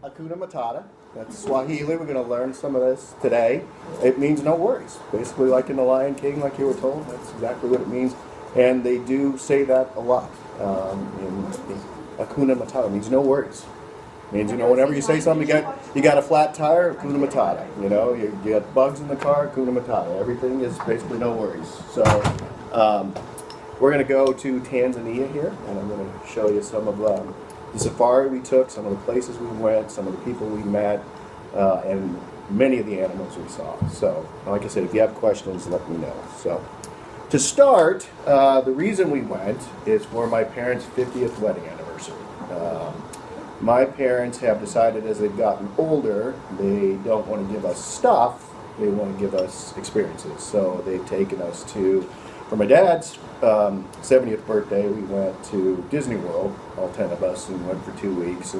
Hakuna Matata. That's Swahili. We're going to learn some of this today. It means no worries. Basically, like in The Lion King, like you were told, that's exactly what it means. And they do say that a lot. In Hakuna Matata, it means no worries. It means, whenever you say something, you got a flat tire, Hakuna Matata. You got bugs in the car, Hakuna Matata. Everything is basically no worries. So we're going to go to Tanzania here, and I'm going to show you some of the safari we took, some of the places we went, some of the people we met, and many of the animals we saw. So, like I said, if you have questions, let me know. So, to start, the reason we went is for my parents' 50th wedding anniversary. My parents have decided as they've gotten older, they don't want to give us stuff, they want to give us experiences. So they've taken us to, for my dad's 70th birthday, we went to Disney World, all 10 of us, and went for 2 weeks.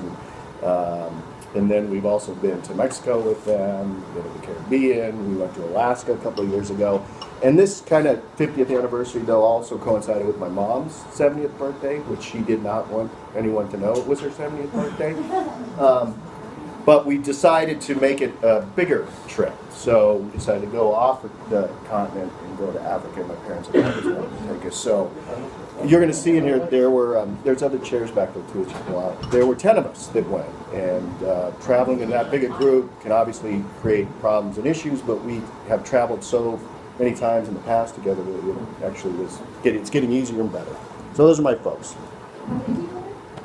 And then we've also been to Mexico with them, been to the Caribbean, we went to Alaska a couple of years ago. And this kind of 50th anniversary, though, also coincided with my mom's 70th birthday, which she did not want anyone to know it was her 70th birthday. But we decided to make it a bigger trip. So we decided to go off the continent and go to Africa. My parents had always wanted to take us. So you're going to see in here, there's other chairs back there too, which is a lot. There were 10 of us that went. And traveling in that big a group can obviously create problems and issues, but we have traveled so many times in the past together that it actually it's getting easier and better. So those are my folks.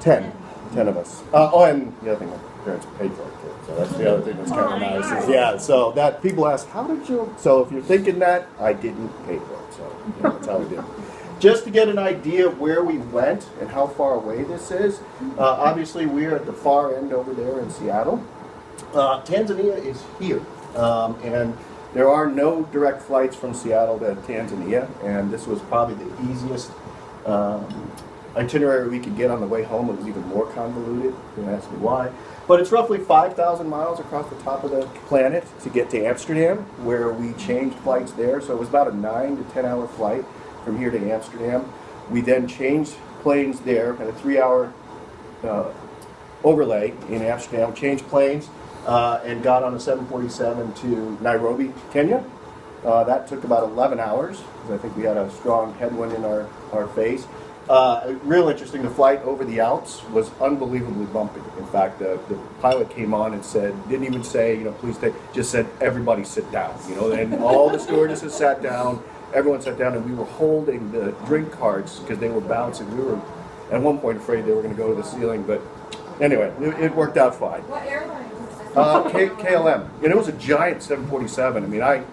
10 of us. And the other thing, my parents paid for it too. So that's the other thing that's kind of nice. Yeah, so that people ask, how did you? So if you're thinking that, I didn't pay for it. So that's how we did it. Just to get an idea of where we went and how far away this is, obviously we're at the far end over there in Seattle. Tanzania is here. And there are no direct flights from Seattle to Tanzania, and this was probably the easiest itinerary we could get on the way home. It was even more convoluted. Don't ask me why. But it's roughly 5,000 miles across the top of the planet to get to Amsterdam, where we changed flights there. So it was about a 9 to 10 hour flight from here to Amsterdam. We then changed planes there, had a 3-hour overlay in Amsterdam, changed planes, and got on a 747 to Nairobi, Kenya. That took about 11 hours, because I think we had a strong headwind in our face. Real interesting, the flight over the Alps was unbelievably bumpy. In fact, the pilot came on and said, didn't even say, please take, just said, everybody sit down. And all the stewardesses sat down, everyone sat down, and we were holding the drink cards because they were bouncing. We were, at one point, afraid they were going to go to the ceiling, but anyway, it worked out fine. What airline? KLM, and it was a giant 747. I mean, I'm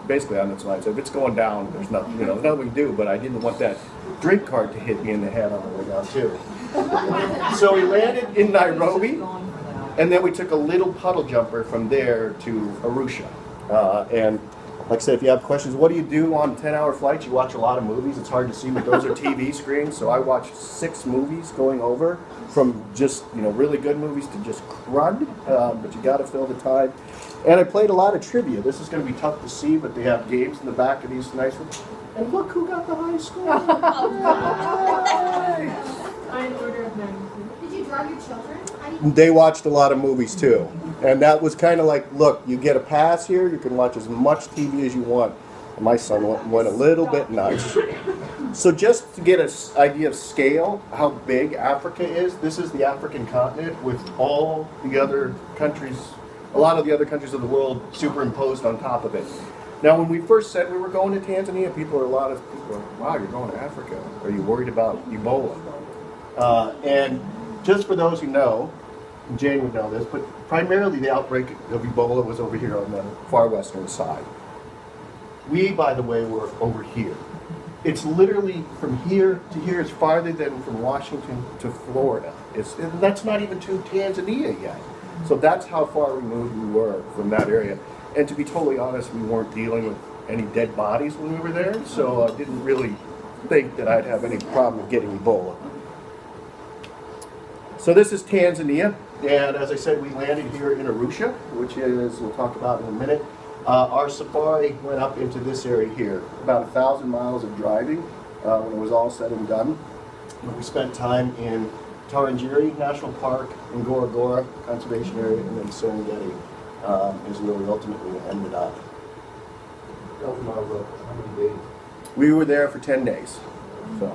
basically on this line. So if it's going down, there's nothing, there's nothing we can do. But I didn't want that drink card to hit me in the head on the way down too. So we landed in Nairobi, and then we took a little puddle jumper from there to Arusha. And like I said, if you have questions, what do you do on 10-hour flights? You watch a lot of movies. It's hard to see, but those are TV screens. So I watched 6 movies going over, from just really good movies to just crud, but you got to fill the time. And I played a lot of trivia. This is going to be tough to see, but they have games in the back of these nice ones. And look who got the high score! I'm order of magnitude. Did you drive your children? They watched a lot of movies too. And that was kind of like, look, you get a pass here, you can watch as much TV as you want. And my son went a little bit nuts. So just to get an idea of scale, how big Africa is, this is the African continent with all the other countries, a lot of the other countries of the world superimposed on top of it. Now, when we first said we were going to Tanzania, a lot of people were like, wow, you're going to Africa. Are you worried about Ebola? And just for those who know, Jane would know this, but primarily the outbreak of Ebola was over here on the far western side. We, by the way, were over here. It's literally from here to here. It's farther than from Washington to Florida. That's not even to Tanzania yet. So that's how far removed we were from that area. And to be totally honest, we weren't dealing with any dead bodies when we were there, so I didn't really think that I'd have any problem with getting Ebola. So this is Tanzania, and as I said, we landed here in Arusha, which is, we'll talk about in a minute. Our safari went up into this area here, about 1,000 miles of driving when it was all said and done. We spent time in Tarangire National Park, Ngorongoro Conservation Area, and then Serengeti is where we ultimately ended up. How many days? We were there for 10 days. So.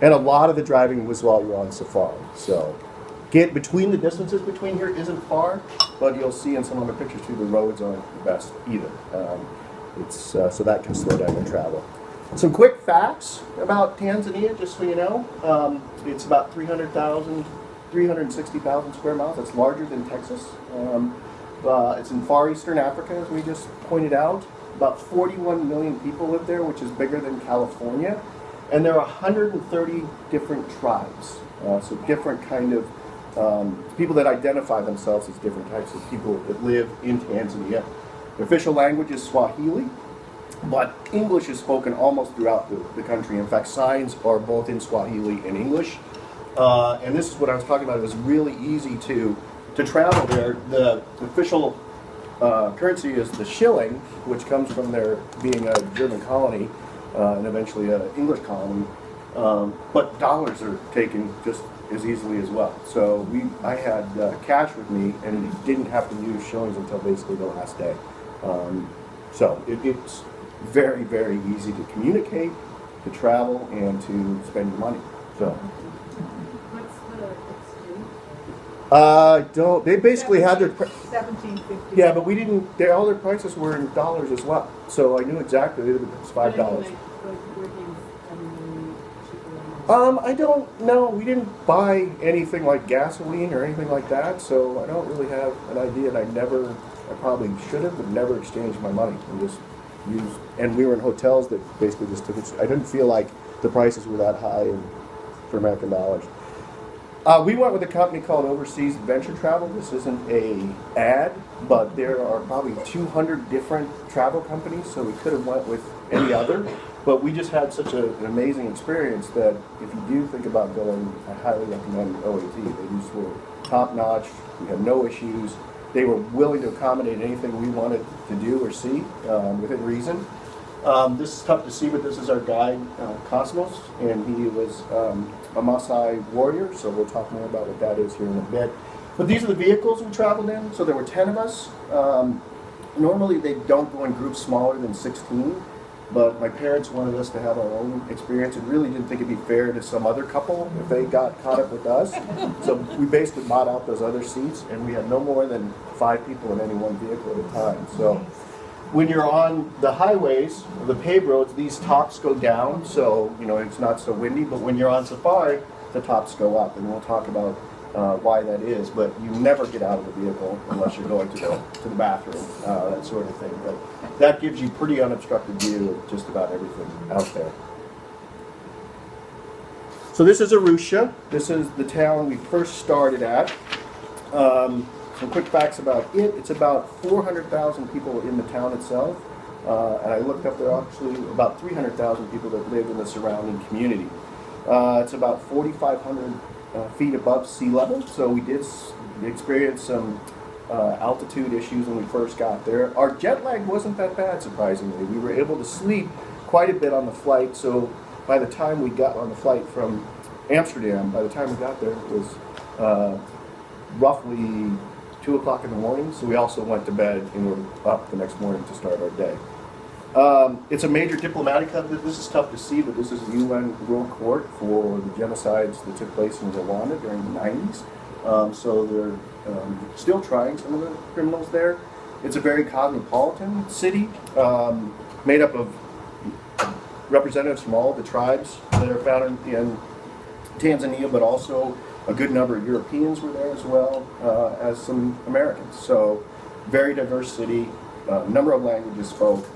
And a lot of the driving was while you're on safari. So the distances between here isn't far, but you'll see in some of the pictures too, the roads aren't the best either. So that can slow down your travel. Some quick facts about Tanzania, just so you know. It's about 360,000 square miles. That's larger than Texas. It's in far eastern Africa, as we just pointed out. About 41 million people live there, which is bigger than California. And there are 130 different tribes. So different kind of people that identify themselves as different types of people that live in Tanzania. The official language is Swahili, but English is spoken almost throughout the country. In fact, signs are both in Swahili and English. And this is what I was talking about. It was really easy to travel there. The official currency is the shilling, which comes from their being a German colony and eventually an English colony. But dollars are taken just as easily as well. So I had cash with me and didn't have to use shillings until basically the last day. So it's very, very easy to communicate, to travel, and to spend your money. So. What's the exchange? They basically had their. 1750. Yeah, but we didn't. All their prices were in dollars as well. So I knew exactly it was $5. I don't know. We didn't buy anything like gasoline or anything like that, so I don't really have an idea. And I probably should have, but never exchanged my money and just used. And we were in hotels that basically just took it. I didn't feel like the prices were that high for American dollars. We went with a company called Overseas Adventure Travel. This isn't an ad, but there are probably 200 different travel companies, so we could have went with any other. But we just had such an amazing experience that if you do think about going, I highly recommend OAT. They just were top notch. We had no issues. They were willing to accommodate anything we wanted to do or see within reason. This is tough to see, but this is our guide, Cosmos, and he was a Maasai warrior, so we'll talk more about what that is here in a bit. But these are the vehicles we traveled in, so there were 10 of us. Normally they don't go in groups smaller than 16, but my parents wanted us to have our own experience and really didn't think it'd be fair to some other couple if they got caught up with us. So we basically bought out those other seats, and we had no more than 5 people in any one vehicle at a time. So when you're on the highways, the paved roads, these tops go down, so it's not so windy. But when you're on safari, the tops go up, and we'll talk about why that is. But you never get out of the vehicle unless you're going to the bathroom, that sort of thing. But that gives you pretty unobstructed view of just about everything out there. So this is Arusha. This is the town we first started at. Some quick facts about it. It's about 400,000 people in the town itself. And I looked up, there are actually about 300,000 people that live in the surrounding community. It's about 4,500 feet above sea level, so we did experience some altitude issues when we first got there. Our jet lag wasn't that bad, surprisingly. We were able to sleep quite a bit on the flight, so by the time we got on the flight from Amsterdam, by the time we got there, it was roughly 2 o'clock in the morning, so we also went to bed and were up the next morning to start our day. It's a major diplomatic hub. This is tough to see, but this is the UN World Court for the genocides that took place in Rwanda during the 90s. So they're still trying some of the criminals there. It's a very cosmopolitan city, made up of representatives from all the tribes that are found in Tanzania, but also a good number of Europeans were there as well as some Americans. So very diverse city, number of languages spoke.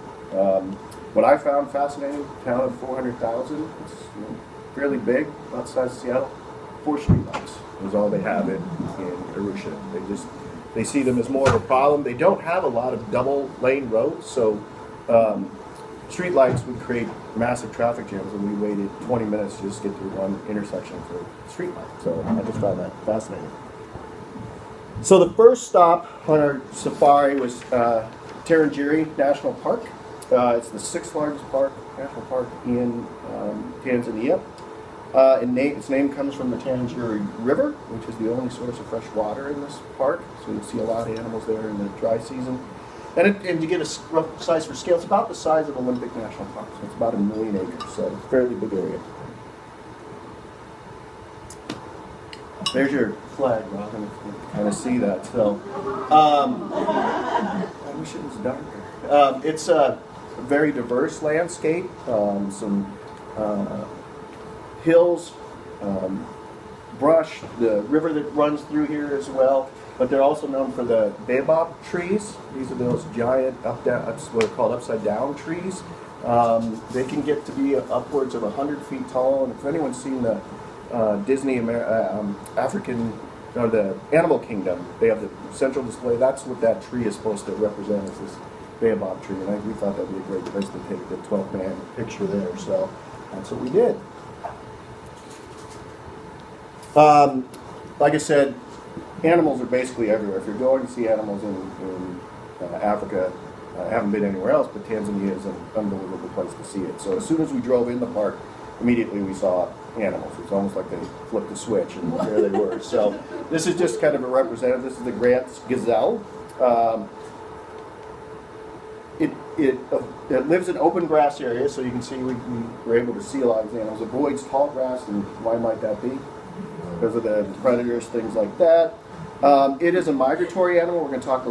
What I found fascinating, town of 400,000, it's fairly big, about the size of Seattle. 4 streetlights is all they have in Arusha. They see them as more of a problem. They don't have a lot of double lane roads, so streetlights would create massive traffic jams, and we waited 20 minutes to just get through one intersection for streetlight. So I just found that fascinating. So the first stop on our safari was Tarangire National Park. It's the 6th largest national park in Tanzania. Its name comes from the Tanzania River, which is the only source of fresh water in this park. So you see a lot of animals there in the dry season. And to get a rough size for scale, it's about the size of Olympic National Park. So it's about 1 million acres, so it's a fairly big area. There's your flag, Robin, if you can kind of see that. So, I wish it was darker. It's a very diverse landscape. Some hills, brush, the river that runs through here as well. But they're also known for the baobab trees. These are those giant that's what are called upside down trees. They can get to be upwards of 100 feet tall. And if anyone's seen the Disney African, or the Animal Kingdom, they have the central display. That's what that tree is supposed to represent, is this baobab tree. And we thought that'd be a great place to take the 12-man picture there. So that's what we did. Like I said, animals are basically everywhere. If you're going to see animals in Africa, I haven't been anywhere else, but Tanzania is an unbelievable place to see it. So as soon as we drove in the park, immediately we saw animals. It's almost like they flipped a switch and there they were. So this is just kind of a representative. This is the Grant's gazelle. It lives in open grass areas, so you can see we were able to see a lot of these animals. It avoids tall grass, and why might that be? Because of the predators, things like that. It is a migratory animal. We're going to talk a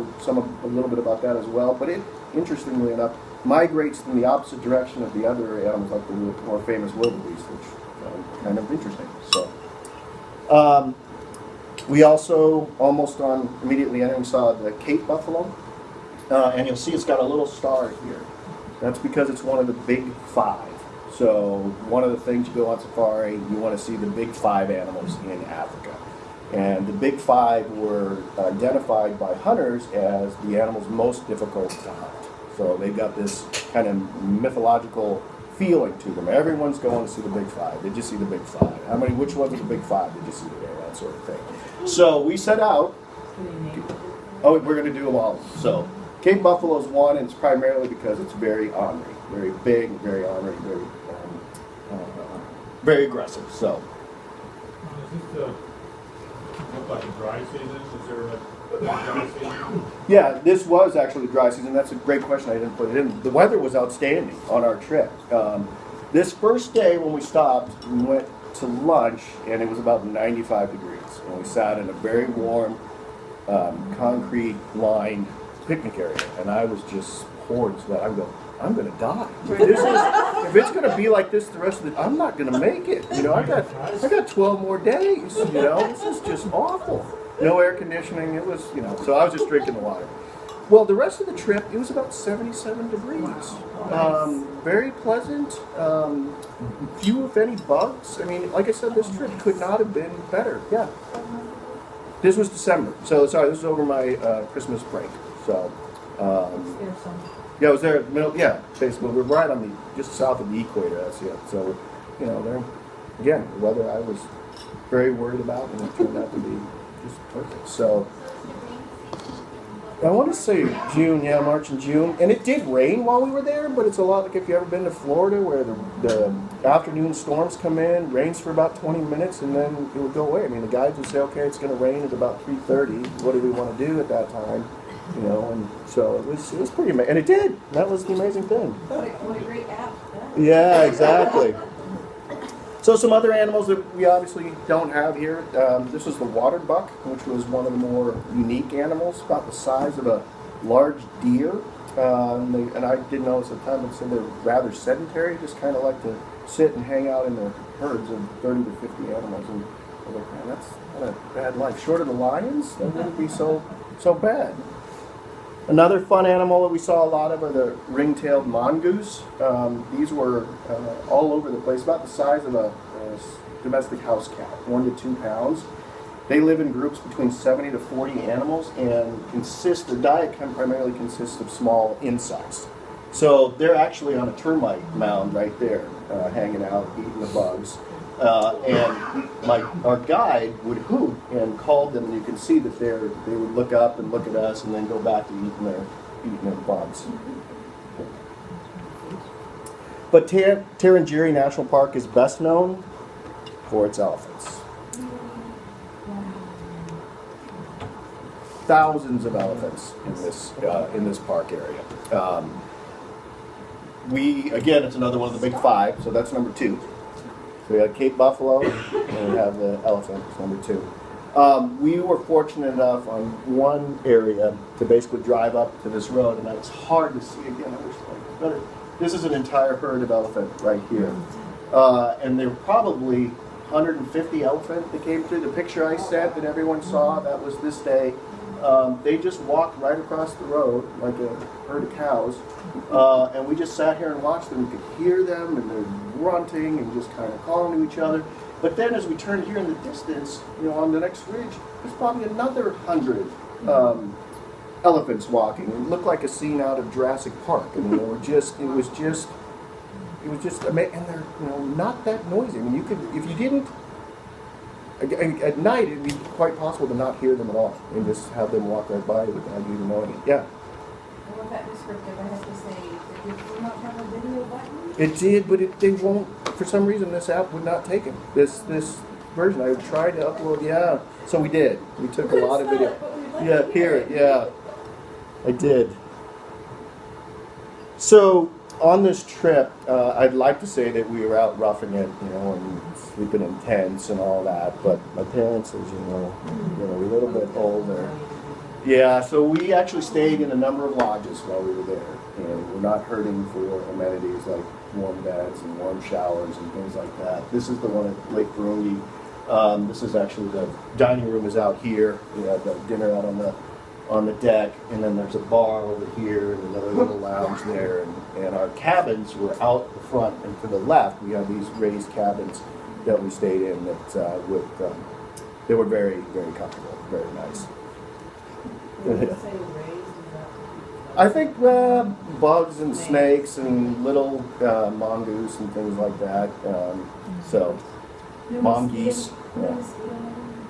little bit about that as well. But it, interestingly enough, migrates in the opposite direction of the other animals, like the more famous wildebeest, which kind of interesting. So, we also immediately in, we saw the Cape buffalo, and you'll see it's got a little star here. That's because it's one of the big five. So one of the things you go on safari, you want to see the big five animals in Africa. And the big five were identified by hunters as the animals most difficult to hunt. So they've got this kind of mythological feeling to them. Everyone's going to see the big five. Did you see the big five? Which ones are the big five did you see today? That sort of thing. So we set out. Oh, we're going to do them all. So Cape buffalo is one, and it's primarily because it's very ornery, very big, very ornery, very aggressive. So. Is this look like a dry season? Is there a dry season? Yeah, this was actually the dry season. That's a great question. I didn't put it in. The weather was outstanding on our trip. This first day when we stopped, we went to lunch, and it was about 95 degrees. And we sat in a very warm, concrete-lined picnic area, and I was just pouring sweat. I'm going to die. If it's going to be like this the rest of the, I'm not going to make it. You know, I got 12 more days. You know, this is just awful. No air conditioning. It was, so I was just drinking the water. Well, the rest of the trip, it was about 77 degrees. Very pleasant. Few, if any, bugs. I mean, like I said, this trip could not have been better. Yeah. This was December. So, sorry, this was over my Christmas break. So, yeah, I was there. Basically, we're right on just south of the equator. That's it. So, there again, the weather I was very worried about, and it turned out to be just perfect. So, I want to say June, March and June, and it did rain while we were there. But it's a lot like if you've ever been to Florida, where the afternoon storms come in, rains for about 20 minutes, and then it would go away. I mean, the guides would say, "Okay, it's going to rain at about 3:30. What do we want to do at that time?" And so it was pretty amazing. And it did. That was the amazing thing. What a great app. Yeah, exactly. So some other animals that we obviously don't have here. This was the water buck, which was one of the more unique animals, about the size of a large deer. And I did notice at the time, they're rather sedentary, just kind of like to sit and hang out in their herds of 30 to 50 animals. And I was like, man, that's not a bad life. Short of the lions, that wouldn't be so bad. Another fun animal that we saw a lot of are the ring-tailed mongoose. These were all over the place, about the size of a domestic house cat, 1 to 2 pounds. They live in groups between 70 to 40 animals, and their diet primarily consists of small insects. So they're actually on a termite mound right there, hanging out, eating the bugs. And our guide would hoot and called them, and you can see that they would look up and look at us, and then go back to eating their bugs. But Serengeti National Park is best known for its elephants. Thousands of elephants in this park area. Again, it's another one of the big five, so that's number 2. So we had Cape Buffalo, and we have the elephant, number 2. We were fortunate enough on one area to basically drive up to this road, and it's hard to see again. I wish I could better. This is an entire herd of elephant right here, and there were probably 150 elephant that came through. The picture I sent that everyone saw, that was this day. They just walked right across the road like a herd of cows, and we just sat here and watched them. You could hear them, and they're grunting and just kind of calling to each other. But then as we turned here in the distance, on the next ridge, there's probably another 100 elephants walking. It looked like a scene out of Jurassic Park. I mean, it was just amazing, and they're not that noisy. I mean, you could, if you didn't. At night, it'd be quite possible to not hear them at all and just have them walk right by without you even knowing it. Yeah. Well, with that descriptive, I have to say, did you not have a video button? It did, but they won't. For some reason, this app would not take it. This version, I tried to upload. Yeah, so we did. We took a lot of video. Yeah, hear it. Yeah, I did. So on this trip, I'd like to say that we were out roughing it, and sleeping in tents and all that. But my parents, as you know, a little bit older. Yeah, so we actually stayed in a number of lodges while we were there, and we're not hurting for amenities like warm beds and warm showers and things like that. This is the one at Lake Burundi. This is actually the dining room is out here. We had the dinner out on the deck, and then there's a bar over here and another little lounge there, and our cabins were out the front, and to the left we have these raised cabins that we stayed in that they were very, very comfortable, very nice. I think bugs and snakes and little mongoose and things like that. Mongoose. Yeah.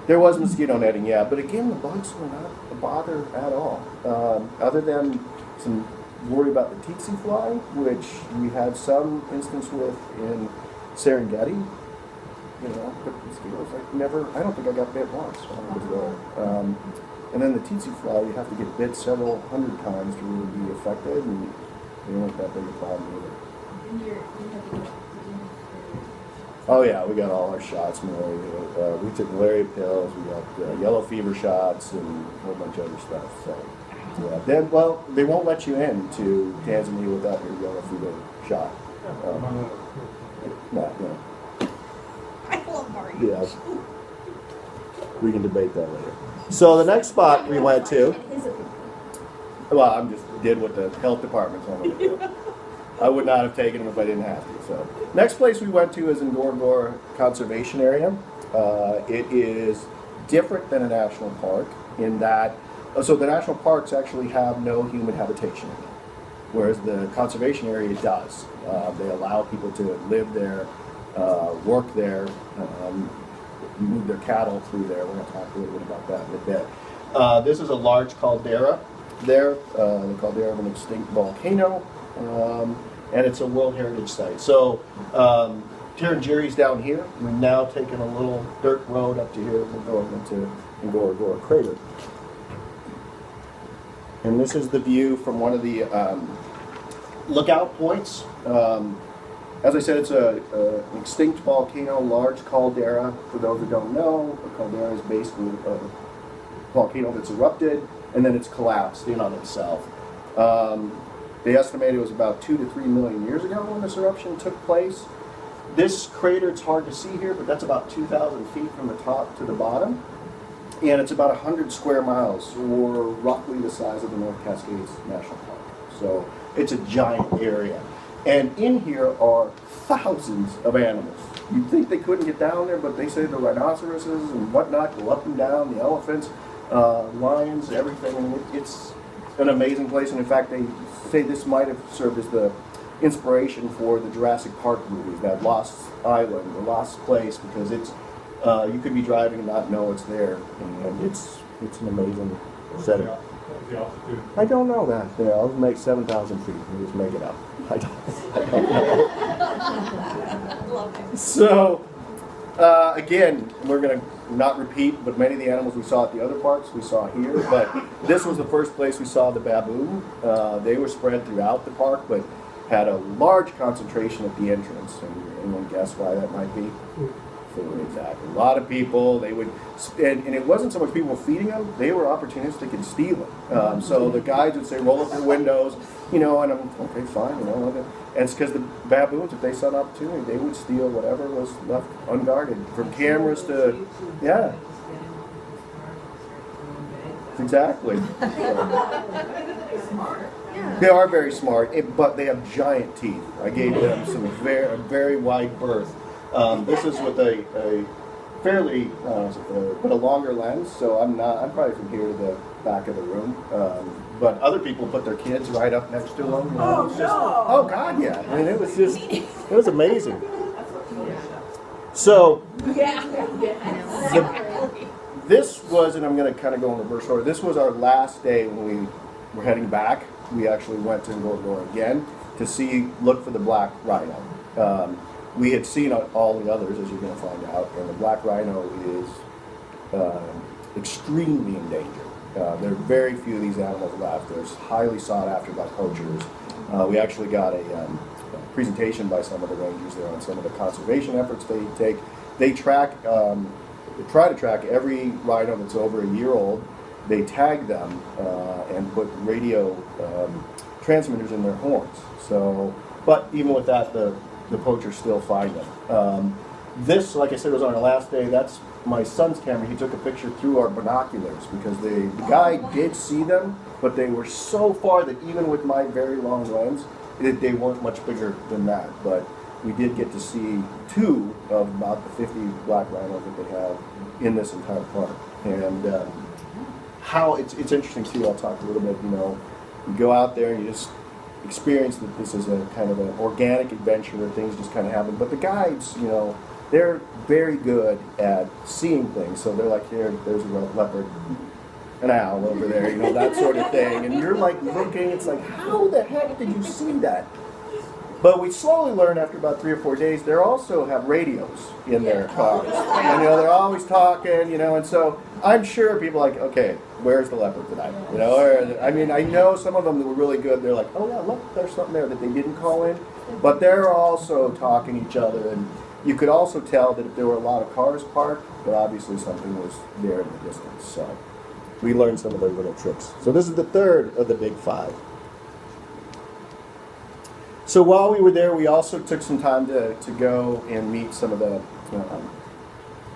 There was mosquito netting, yeah, but again, the bugs were not a bother at all. Other than some worry about the tsetse fly, which we had some instance with in Serengeti. But mosquitoes, I don't think I got bit once when I was there. And then the tsetse fly, you have to get bit several hundred times to really be affected, and they weren't that big a problem either. Oh yeah, we got all our shots, malaria. We took malaria pills, we got yellow fever shots, and a whole bunch of other stuff. So, yeah. Then, they won't let you in to Tanzania without your yellow fever shot. No. I love Mario. Yes. We can debate that later. So the next spot we went to, well, I just did what the health department told me to do. I would not have taken them if I didn't have to. So next place we went to is Ngorongoro Conservation Area. It is different than a national park in that, so the national parks actually have no human habitation, whereas the conservation area does. They allow people to live there, work there, move their cattle through there. We're going to talk a little bit about that in a bit. This is a large caldera there, the caldera of an extinct volcano, and it's a World Heritage Site. So Giri's down here. We've now taken a little dirt road up to here. We're going into Ngorongoro Crater. And this is the view from one of the lookout points. As I said, it's an extinct volcano, large caldera. For those who don't know, a caldera is basically a volcano that's erupted and then it's collapsed in on itself. They estimate it was about 2 to 3 million years ago when this eruption took place. This crater, it's hard to see here, but that's about 2,000 feet from the top to the bottom. And it's about 100 square miles, or roughly the size of the North Cascades National Park. So it's a giant area. And in here are thousands of animals. You'd think they couldn't get down there, but they say the rhinoceroses and whatnot go up and down, the elephants, lions, everything. And it's an amazing place. And in fact, they say this might have served as the inspiration for the Jurassic Park movies, that Lost Island, the Lost Place, because it's you could be driving and not know it's there. And it's an amazing setting. What's the altitude? I don't know that. Yeah, I'll make 7,000 feet. We'll just make it up. I don't know. Love it. So, Again, we're going to not repeat, but many of the animals we saw at the other parks we saw here. But this was the first place we saw the baboon. They were spread throughout the park, but had a large concentration at the entrance. And anyone guess why that might be? Food, exactly. A lot of people, they would, and it wasn't so much people feeding them, they were opportunistic in stealing. So the guides would say, roll up your windows, and I'm, okay, fine, and it's because the baboons, if they saw an opportunity, they would steal whatever was left unguarded, from cameras to, yeah. Exactly. They are very smart, but they have giant teeth. I gave them a very wide berth. This is with a fairly, but a longer lens, so I'm probably from here to the back of the room. But other people put their kids right up next to them. Oh God, yeah. I mean, it was amazing. So, this was, and I'm going to kind of go in reverse order, this was our last day when we were heading back. We actually went to Olduvai again to look for the Black Rhino. We had seen all the others, as you're going to find out, and the Black Rhino is extremely endangered. There are very few of these animals left. They're highly sought after by poachers. We actually got a presentation by some of the rangers there on some of the conservation efforts they take. They try to track every rhino that's over a year old. They tag them and put radio transmitters in their horns. So, but even with that, the poachers still find them. This, like I said, was on our last day. That's my son's camera. He took a picture through our binoculars because the guy did see them, but they were so far that even with my very long lens, they weren't much bigger than that. But we did get to see 2 of about the 50 black rhinos that they have in this entire park. And how it's interesting too. I'll talk a little bit. You go out there and you just experience that this is a kind of an organic adventure where things just kind of happen. But the guides, they're very good at seeing things. So they're like, there's a leopard, an owl over there, that sort of thing. And you're like looking, it's like, how the heck did you see that? But we slowly learn after about 3 or 4 days, they also have radios in their cars. And, they're always talking, and so I'm sure people are like, okay, where's the leopard tonight? I know some of them that were really good. They're like, oh yeah, look, there's something there that they didn't call in. But they're also talking to each other, and you could also tell that if there were a lot of cars parked, that obviously something was there in the distance. So we learned some of their little tricks. So this is the 3rd of the big 5. So while we were there, we also took some time to go and meet some of the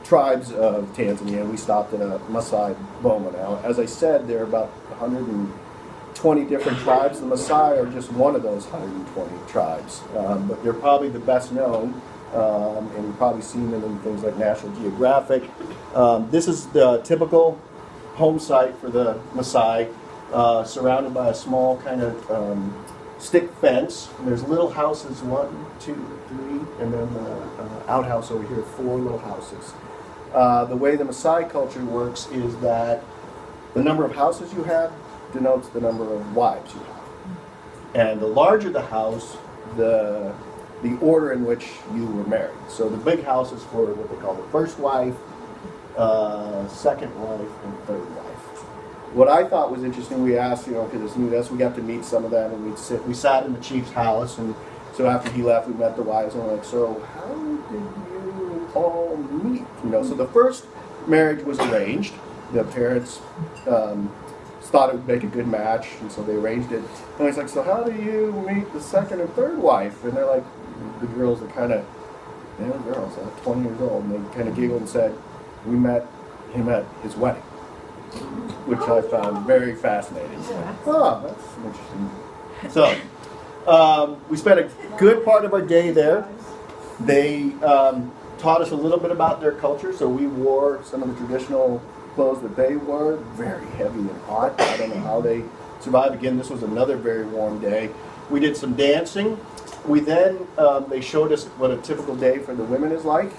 tribes of Tanzania. We stopped at a Maasai boma. Now, as I said, there are about 120 different tribes. The Maasai are just one of those 120 tribes, but they're probably the best known, and you've probably seen them in things like National Geographic. This is the typical home site for the Maasai, surrounded by a small kind of stick fence. And there's little houses, 1, 2, 3, and then the outhouse over here, 4 little houses. The way the Maasai culture works is that the number of houses you have denotes the number of wives you have. And the larger the house, the order in which you were married. So the big house is for what they call the first wife, second wife, and third wife. What I thought was interesting, we asked, because it's new to us, we got to meet some of them, and we sat in the chief's house, and so after he left, we met the wives, and we're like, so how did you all meet? So the first marriage was arranged. The parents thought it would make a good match, and so they arranged it. And he's like, so how do you meet the second and third wife? And they're like, the girls are kind of, girls, 20 years old, and they kind of giggled and said, we met him at his wedding, which I found very fascinating. Oh, that's interesting. So, we spent a good part of our day there. They taught us a little bit about their culture, so we wore some of the traditional clothes that they wore, very heavy and hot. I don't know how they survived. Again, this was another very warm day. We did some dancing. We then, they showed us what a typical day for the women is like.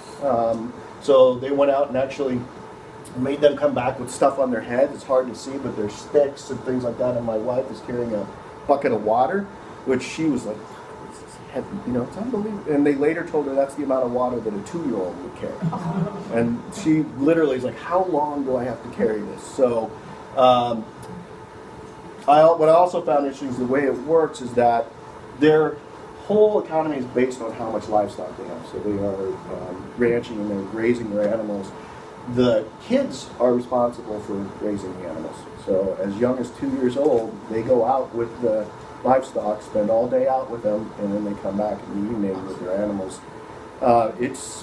So they went out and actually made them come back with stuff on their head. It's hard to see, but there's sticks and things like that. And my wife is carrying a bucket of water, which she was like, this is heavy, it's unbelievable. And they later told her that's the amount of water that a 2-year-old would carry. And she literally is like, how long do I have to carry this? So what I also found interesting is the way it works is that their whole economy is based on how much livestock they have. So they are ranching and they're grazing their animals. The kids are responsible for raising the animals. So as young as 2 years old, they go out with the livestock, spend all day out with them, and then they come back in the evening with their animals. It's,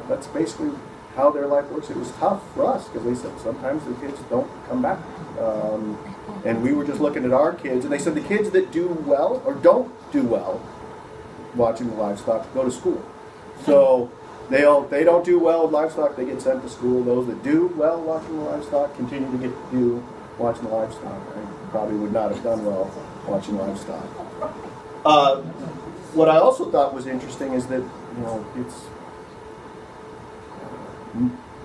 that's basically how their life works. It was tough for us because they said sometimes the kids don't come back. And we were just looking at our kids, and they said the kids that do well or don't do well watching the livestock go to school. So they don't do well with livestock, they get sent to school. Those that do well watching the livestock continue to get to do watching the livestock. I probably would not have done well watching livestock. What I also thought was interesting is that it's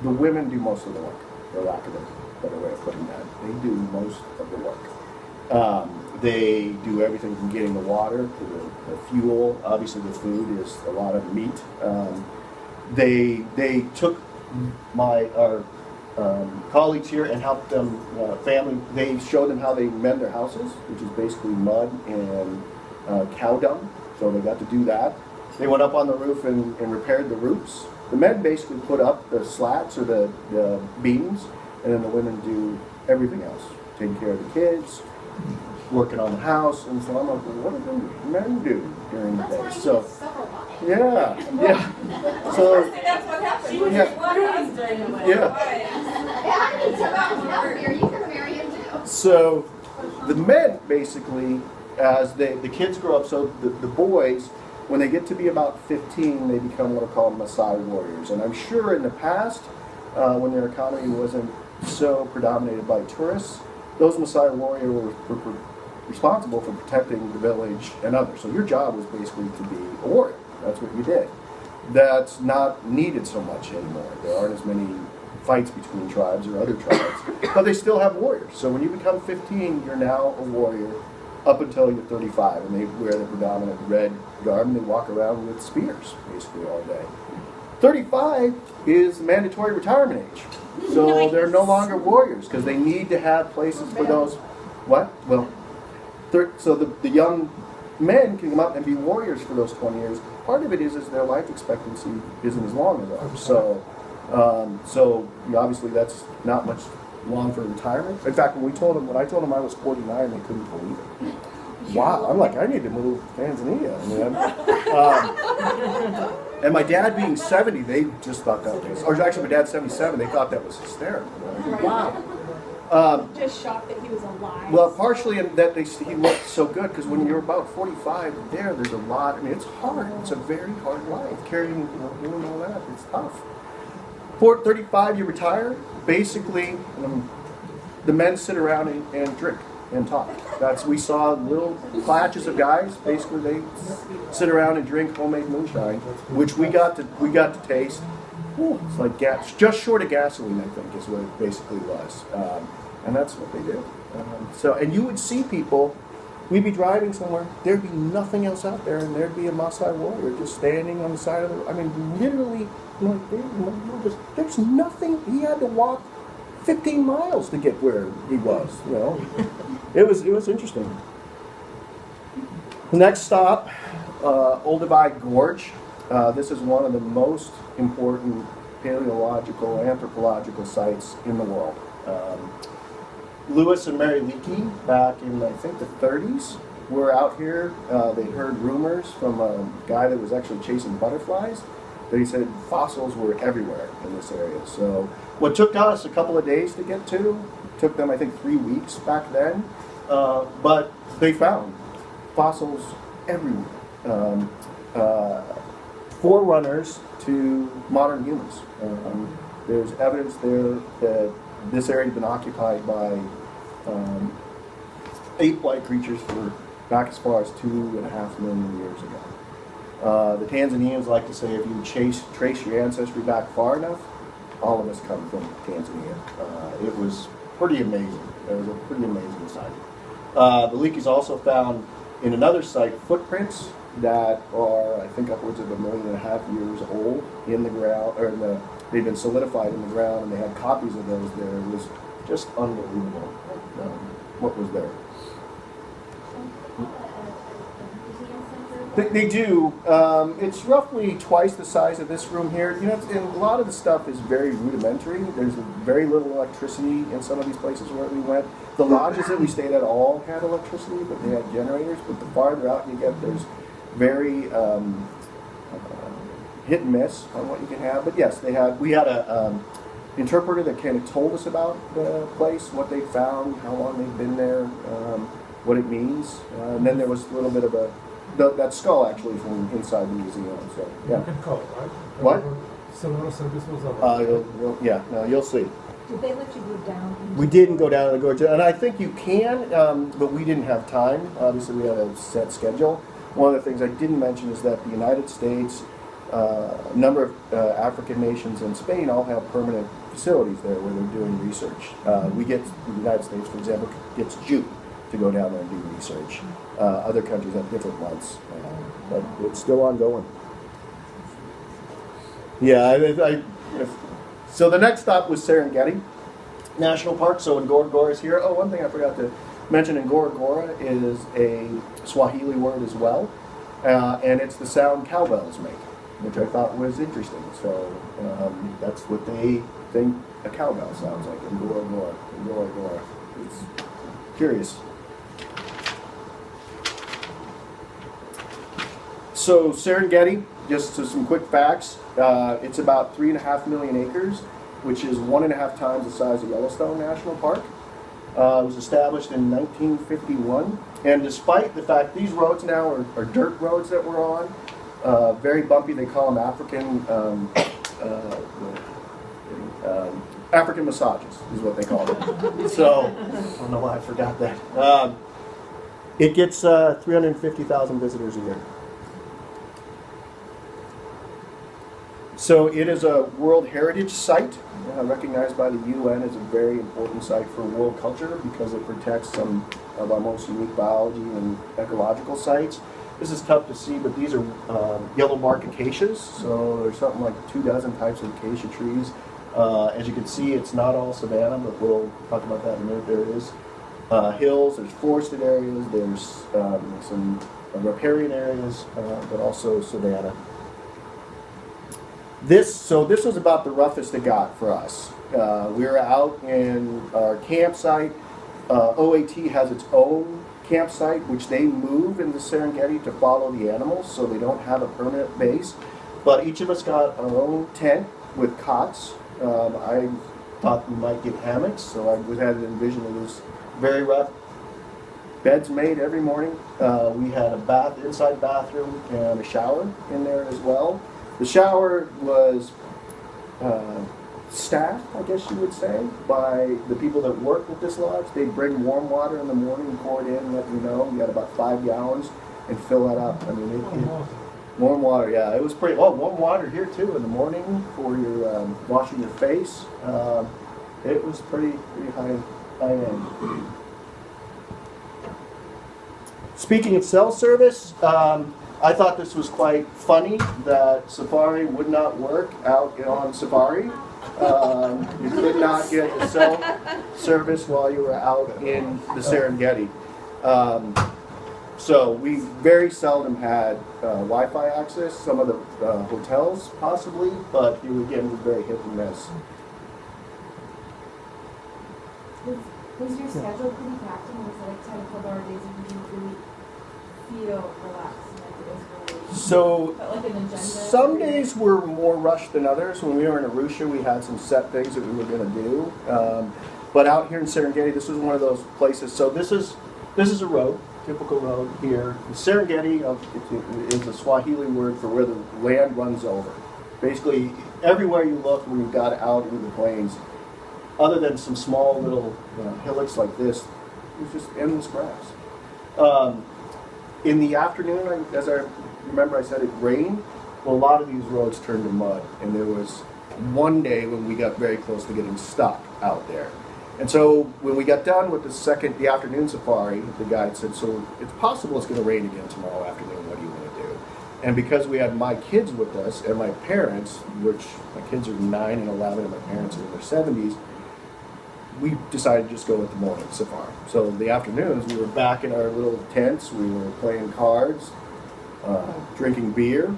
the women do most of the work, for lack of a better way of putting that. They do most of the work. They do everything from getting the water to the fuel. Obviously, the food is a lot of meat. They took our colleagues here and helped them, they showed them how they mend their houses, which is basically mud and cow dung. So they got to do that. They went up on the roof and repaired the roofs. The men basically put up the slats or the beams, and then the women do everything else, taking care of the kids, working on the house. And so I'm like, well, what do the men do during the day? So, yeah. So, That's what happened. She was yeah. just one us during the way. Yeah. I need some help here. You can marry him too. So the men basically, as the kids grow up, so the boys, when they get to be about 15, they become what are called Maasai warriors. And I'm sure in the past, when their economy wasn't so predominated by tourists, those Maasai warriors were responsible for protecting the village and others. So your job was basically to be a warrior. That's what you did. That's not needed so much anymore. There aren't as many fights between tribes or other tribes, but they still have warriors. So when you become 15, you're now a warrior up until you're 35, and they wear the predominant red garb and they walk around with spears basically all day. 35 is mandatory retirement age. So they're no longer warriors because they need to have places for those. What? Well, so the young men can come out and be warriors for those 20 years. Part of it is their life expectancy isn't as long as ours. So obviously that's not much long for retirement. In fact, when I told them I was 49, they couldn't believe it. Wow, I'm like, I need to move to Tanzania, man. And my dad being 70, they just thought that was, or actually my dad's 77, they thought that was hysterical. Wow. Just shocked that he was alive. Well, partially in that he looked so good, because when you're about 45, there's a lot. I mean, it's hard. It's a very hard life. Carrying, doing all that, it's tough. 35, you retire. Basically, the men sit around and drink and talk. We saw little clashes of guys. Basically, they sit around and drink homemade moonshine, which we got to taste. Ooh, it's like just short of gasoline, I think, is what it basically was. And that's what they do. And you would see people, we'd be driving somewhere, there'd be nothing else out there, and there'd be a Maasai warrior just standing on the side of the road. I mean, literally, there's nothing. He had to walk 15 miles to get where he was, It was interesting. The next stop, Olduvai Gorge. This is one of the most important paleological, anthropological sites in the world. Lewis and Mary Leakey, back in, I think, the 30s, were out here. They heard rumors from a guy that was actually chasing butterflies. They said fossils were everywhere in this area. So what took us a couple of days to get to, took them, I think, 3 weeks back then. But they found fossils everywhere. Forerunners to modern humans. There's evidence there that this area had been occupied by ape-like creatures for back as far as 2.5 million years ago. The Tanzanians like to say if you trace your ancestry back far enough, all of us come from Tanzania. It was pretty amazing. It was a pretty amazing site. The Leakeys also found in another site footprints that are, I think, upwards of 1.5 million years old in the ground, or they've been solidified in the ground, and they had copies of those there. It was just unbelievable what was there. They do. It's roughly twice the size of this room here. You know, and a lot of the stuff is very rudimentary. There's very little electricity in some of these places where we went. The lodges that we stayed at all had electricity, but they had generators. But the farther out you get, there's very hit and miss on what you can have. But yes, we had a interpreter that kind of told us about the place, what they found, how long they've been there, what it means. And then there was a little bit of that skull actually from inside the museum. So yeah. You can call, right? What? Cellular service was available. You'll see. Did they let you go down? We didn't go down to the gorge, and I think you can, but we didn't have time. Obviously, we had a set schedule. One of the things I didn't mention is that the United States, a number of African nations, and Spain all have permanent facilities there where they're doing research. The United States, for example, gets June to go down there and do research. Other countries have different months, but it's still ongoing. Yeah, so the next stop was Serengeti National Park. So Ngorongoro is here. Oh, one thing I forgot to mention, Ngorongoro is a Swahili word as well, and it's the sound cowbells make, which I thought was interesting. So that's what they think a cowbell sounds like. Ngorongoro. It's curious. So Serengeti, just some quick facts. It's about 3.5 million acres, which is 1.5 times the size of Yellowstone National Park. It was established in 1951, and despite the fact these roads now are dirt roads that we're on, very bumpy. They call them African massages is what they call them. So I don't know why I forgot that. It gets 350,000 visitors a year. So it is a World Heritage Site, recognized by the UN as a very important site for world culture because it protects some of our most unique biology and ecological sites. This is tough to see, but these are yellow bark acacias. So there's something like 24 types of acacia trees. As you can see, it's not all savanna, but we'll talk about that in a minute. There is hills, there's forested areas, there's some riparian areas, but also savanna. This was about the roughest it got for us. We were out in our campsite. OAT has its own campsite, which they move in the Serengeti to follow the animals, so they don't have a permanent base. But each of us got our own tent with cots. I thought we might get hammocks, so I had to envision it was very rough. Beds made every morning. We had a inside bathroom and a shower in there as well. The shower was staffed, I guess you would say, by the people that work with this lodge. They'd bring warm water in the morning, pour it in, and let you know. You got about 5 gallons and fill that up. I mean, warm water, yeah. It was pretty. Oh, warm water here too in the morning for your washing your face. It was pretty high end. Speaking of cell service. I thought this was quite funny that Safari would not work out on Safari. You could not get the cell service while you were out in the Serengeti. So we very seldom had Wi-Fi access. Some of the hotels possibly, but again, was very hit and miss. Was your schedule pretty packed, and was it like 10, 12-hour days and you didn't really feel relaxed? So like an agenda, some days were more rushed than others. When we were in Arusha, we had some set things that we were going to do. But out here in Serengeti, this was one of those places. So this is a road, typical road here. The Serengeti is a Swahili word for where the land runs over. Basically, everywhere you look when you got out into the plains, other than some small little hillocks like this, it was just endless grass. In the afternoon, as I remember, I said it rained. Well, a lot of these roads turned to mud, and there was one day when we got very close to getting stuck out there. And so when we got done with the afternoon safari, the guide said, "So it's possible it's going to rain again tomorrow afternoon. What do you want to do?" And because we had my kids with us and my parents, which my kids are 9 and 11 and my parents are in their 70s, we decided to just go with the morning safari. So the afternoons, we were back in our little tents, we were playing cards, drinking beer,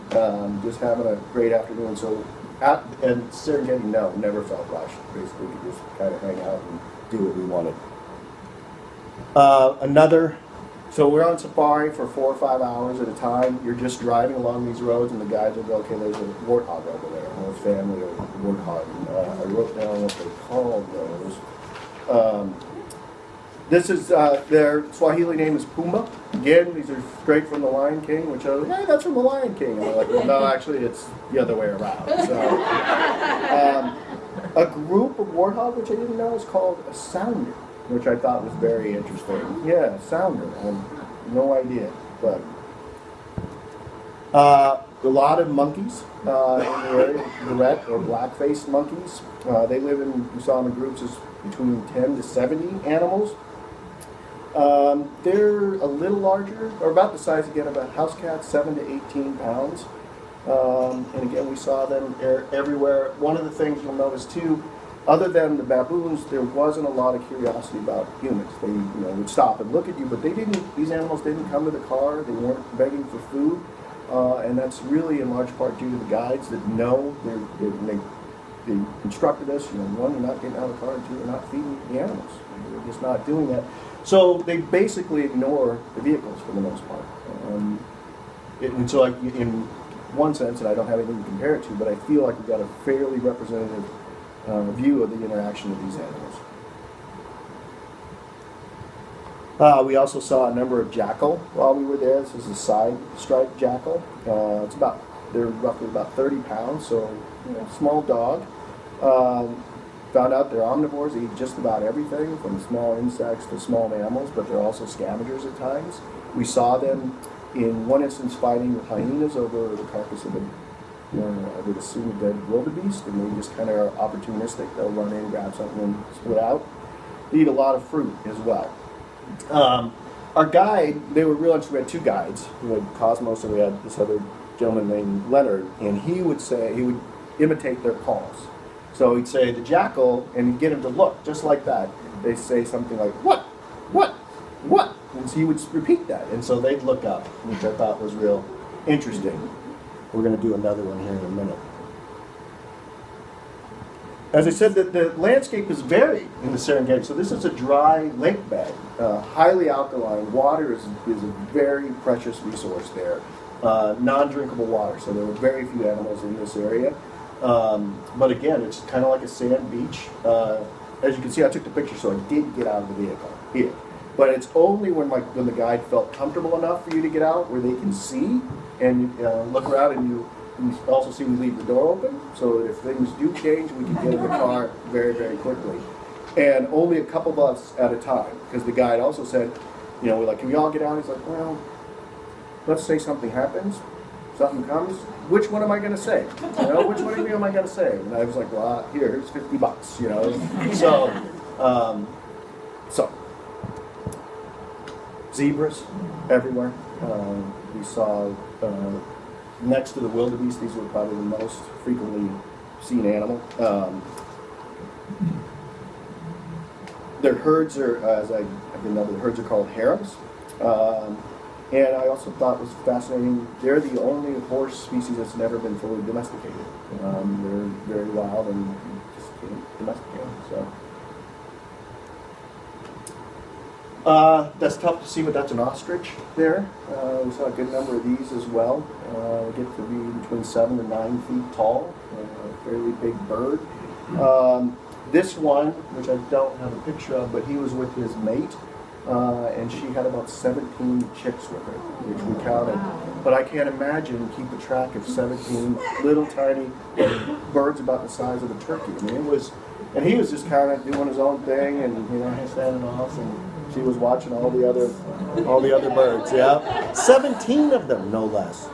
just having a great afternoon. So and Serengeti, no, never felt rushed. Basically, we could just kind of hang out and do what we wanted. So we're on safari for 4 or 5 hours at a time. You're just driving along these roads, and the guides will go, okay, there's a warthog over there, or a family of warthog. And, I wrote down what they called those. This is, their Swahili name is Puma. Again, these are straight from the Lion King, which I was like, hey, that's from the Lion King. And they're like, well, no, actually, it's the other way around. So, a group of warthog, which I didn't know, is called a sounder, which I thought was very interesting. Yeah, sounder. I had no idea. But a lot of monkeys in the area, red or black-faced monkeys. They live in, we saw them in groups as between 10 to 70 animals. They're a little larger, or about the size again of a house cat, 7 to 18 pounds. And again, we saw them everywhere. One of the things you'll notice too, other than the baboons, there wasn't a lot of curiosity about humans. They, would stop and look at you, but they didn't. These animals didn't come to the car. They weren't begging for food, and that's really in large part due to the guides that know they instructed us. One, you're not getting out of the car, and two, you're not feeding the animals. They're just not doing that. So they basically ignore the vehicles for the most part. And so, like in one sense, and I don't have anything to compare it to, but I feel like we've got a fairly representative view of the interaction of these animals. We also saw a number of jackal while we were there. This is a side-striped jackal. They're roughly about 30 pounds, so small dog. Found out they're omnivores. They eat just about everything, from small insects to small mammals, but they're also scavengers at times. We saw them in one instance fighting with hyenas over the carcass of I would assume a dead wildebeest, and they just kind of are opportunistic. They'll run in, grab something, and split out. They eat a lot of fruit as well. Our guide, they were real interesting. We had 2 guides. We had Cosmos, and we had this other gentleman named Leonard, and he would imitate their calls. So he'd say the jackal, and he'd get him to look just like that. They say something like, what, what, what? And so he would repeat that, and so they'd look up, which I thought was real interesting. We're going to do another one here in a minute. As I said, the landscape is varied in the Serengeti. So this is a dry lake bed, highly alkaline. Water is a very precious resource there. Non-drinkable water, so there were very few animals in this area. But again, it's kind of like a sand beach. As you can see, I took the picture, so I did get out of the vehicle here. But it's only when the guide felt comfortable enough for you to get out, where they can see and look around, and you also see we leave the door open, so that if things do change, we can get in the car very, very quickly. And only a couple of us at a time, because the guide also said, we're like, can we all get out? He's like, well, let's say something happens, something comes. Which one am I going to say? Which one of you am I going to say? And I was like, well, here's $50. So zebras everywhere. We saw next to the wildebeest, these were probably the most frequently seen animal. Their herds are, the herds are called harems. And I also thought was fascinating, they're the only horse species that's never been fully domesticated. They're very wild and you just can't domesticate them. So. That's tough to see, but that's an ostrich there. We saw a good number of these as well. They get to be between 7 and 9 feet tall, a fairly big bird. This one, which I don't have a picture of, but he was with his mate. And she had about 17 chicks with her, which we counted. But I can't imagine keeping track of 17 little tiny birds about the size of a turkey. I mean, and he was just kind of doing his own thing, and standing off, and she was watching all the other birds. Yeah, 17 of them, no less.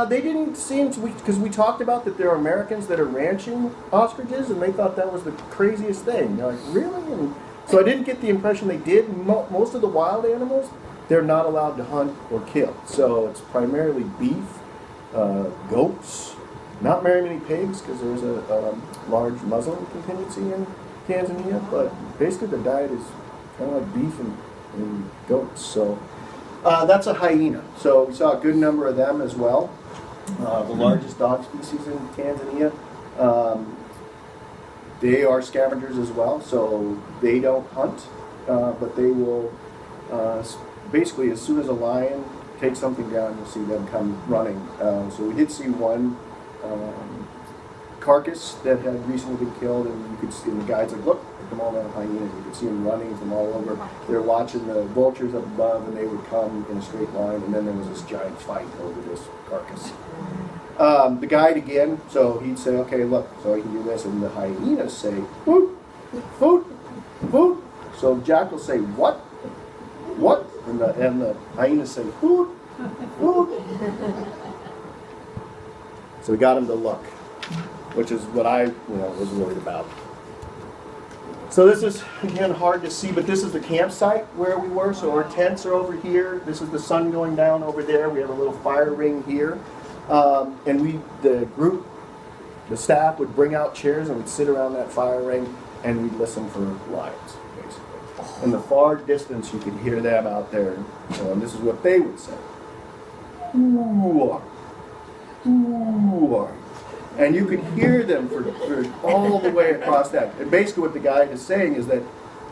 They didn't seem to, because we talked about that there are Americans that are ranching ostriches, and they thought that was the craziest thing. They're like, really? And so I didn't get the impression they did. Most of the wild animals they're not allowed to hunt or kill. So it's primarily beef, goats, not very many pigs because there's a large Muslim contingency in Tanzania, but basically the diet is kind of like beef and goats. So that's a hyena. So we saw a good number of them as well. The largest dog species in Tanzania. They are scavengers as well, so they don't hunt, but they will basically, as soon as a lion takes something down, you'll see them come running. So we did see one carcass that had recently been killed, and you could see, and the guide's like, look, come on, that hyena. You could see them running from all over. They're watching the vultures up above, and they would come in a straight line, and then there was this giant fight over this carcass. The guide again, so he'd say, okay, look, so I can do this, and the hyenas say, food, food, food. So the jack will say, what? What? And the hyenas say, food, food. So we got him to look, which is what I was worried about. So this is, again, hard to see, but this is the campsite where we were. So our tents are over here. This is the sun going down over there. We have a little fire ring here. And the staff would bring out chairs and we'd sit around that fire ring and we'd listen for lions, basically. In the far distance, you could hear them out there. And this is what they would say. Who are you? Who are you? And you could hear them for all the way across that. And basically what the guide is saying is that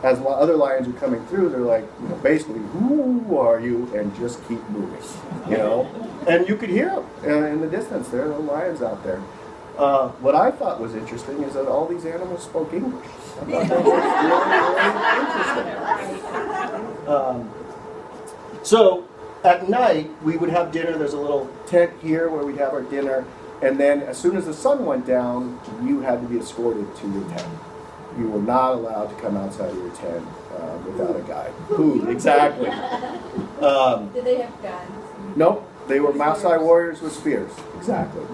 as other lions are coming through, they're like, basically, who are you? And just keep moving, And you could hear them in the distance. There are the lions out there. What I thought was interesting is that all these animals spoke English. I thought that was really interesting. So at night, we would have dinner. There's a little tent here where we'd have our dinner. And then as soon as the sun went down, you had to be escorted to your tent. You were not allowed to come outside of your tent without a guide. Food, exactly. Did they have guns? Nope, they were Maasai warriors with spears, exactly.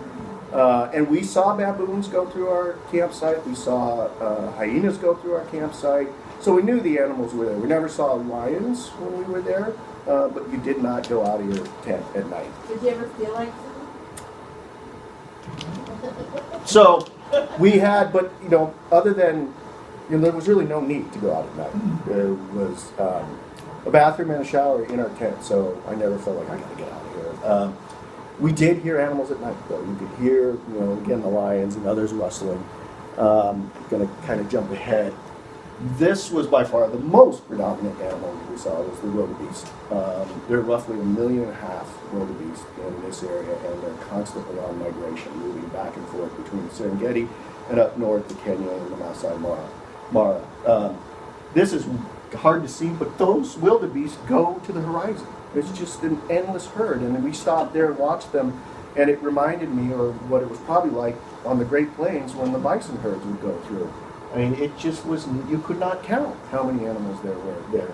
And we saw baboons go through our campsite. We saw hyenas go through our campsite. So we knew the animals were there. We never saw lions when we were there, but you did not go out of your tent at night. Did you ever feel like food? So we had, but other than, there was really no need to go out at night. There was a bathroom and a shower in our tent, so I never felt like I got to get out of here. We did hear animals at night, though. You could hear, again, the lions and others rustling. Going to kind of jump ahead. This was by far the most predominant animal we saw was the wildebeest. There are roughly 1.5 million wildebeest in this area, and they're constantly on migration, moving back and forth between the Serengeti and up north to Kenya and the Masai Mara. This is hard to see, but those wildebeest go to the horizon. It's just an endless herd, and we stopped there and watched them, and it reminded me of what it was probably like on the Great Plains when the bison herds would go through. I mean, it just was, you could not count how many animals there were there.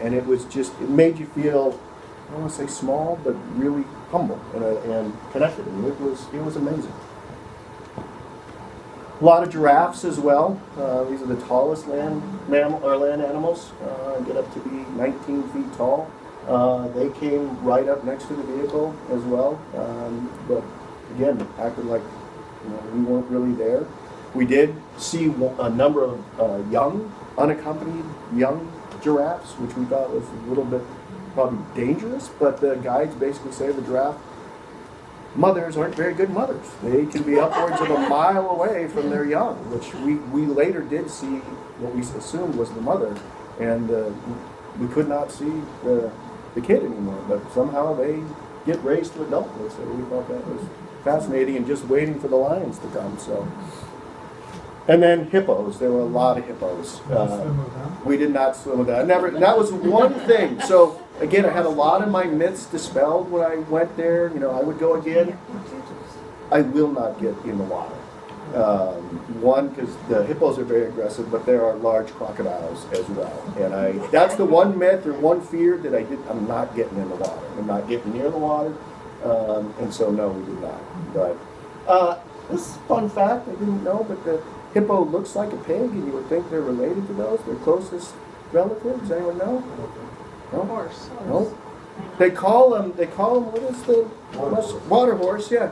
And it was just, it made you feel, I don't want to say small, but really humble and connected. And it was amazing. A lot of giraffes as well. These are the tallest land animals, get up to be 19 feet tall. They came right up next to the vehicle as well. But again, acted like we weren't really there. We did see a number of young, unaccompanied young giraffes, which we thought was a little bit probably dangerous, but the guides basically say the giraffe mothers aren't very good mothers. They can be upwards of a mile away from their young, which we later did see what we assumed was the mother, and we could not see the kid anymore, but somehow they get raised to adulthood, so we thought that was fascinating and just waiting for the lions to come. So. And then hippos. There were a lot of hippos. We did not swim with that. That was one thing. So again, I had a lot of my myths dispelled when I went there. I would go again. I will not get in the water. One, because the hippos are very aggressive, but there are large crocodiles as well. And that's the one myth or one fear that I'm not getting in the water. I'm not getting near the water. And so no, we did not. But this is a fun fact I didn't know, but the hippo looks like a pig, and you would think they're related to those. Their closest relatives, anyone know? No? Horse. No. They call them, what is the water horse? Yeah.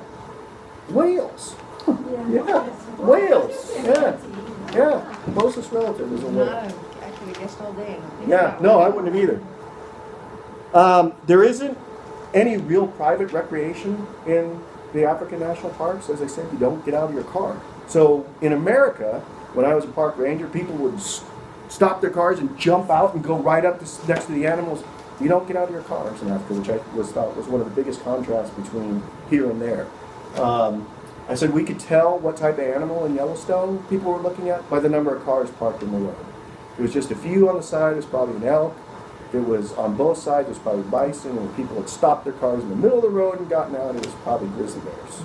Whales. Yeah. Whales. Yeah. Yeah. Closest relative is a whale. I could have guessed all day. Yeah. No, I wouldn't have either. There isn't any real private recreation in the African national parks. As I said, you don't get out of your car. So in America, when I was a park ranger, people would stop their cars and jump out and go right up next to the animals. You don't get out of your cars in Africa, which I thought was one of the biggest contrasts between here and there. I said we could tell what type of animal in Yellowstone people were looking at by the number of cars parked in the road. It was just a few on the side, it was probably an elk. If it was on both sides, it was probably bison, and people had stopped their cars in the middle of the road and gotten out, it was probably grizzly bears.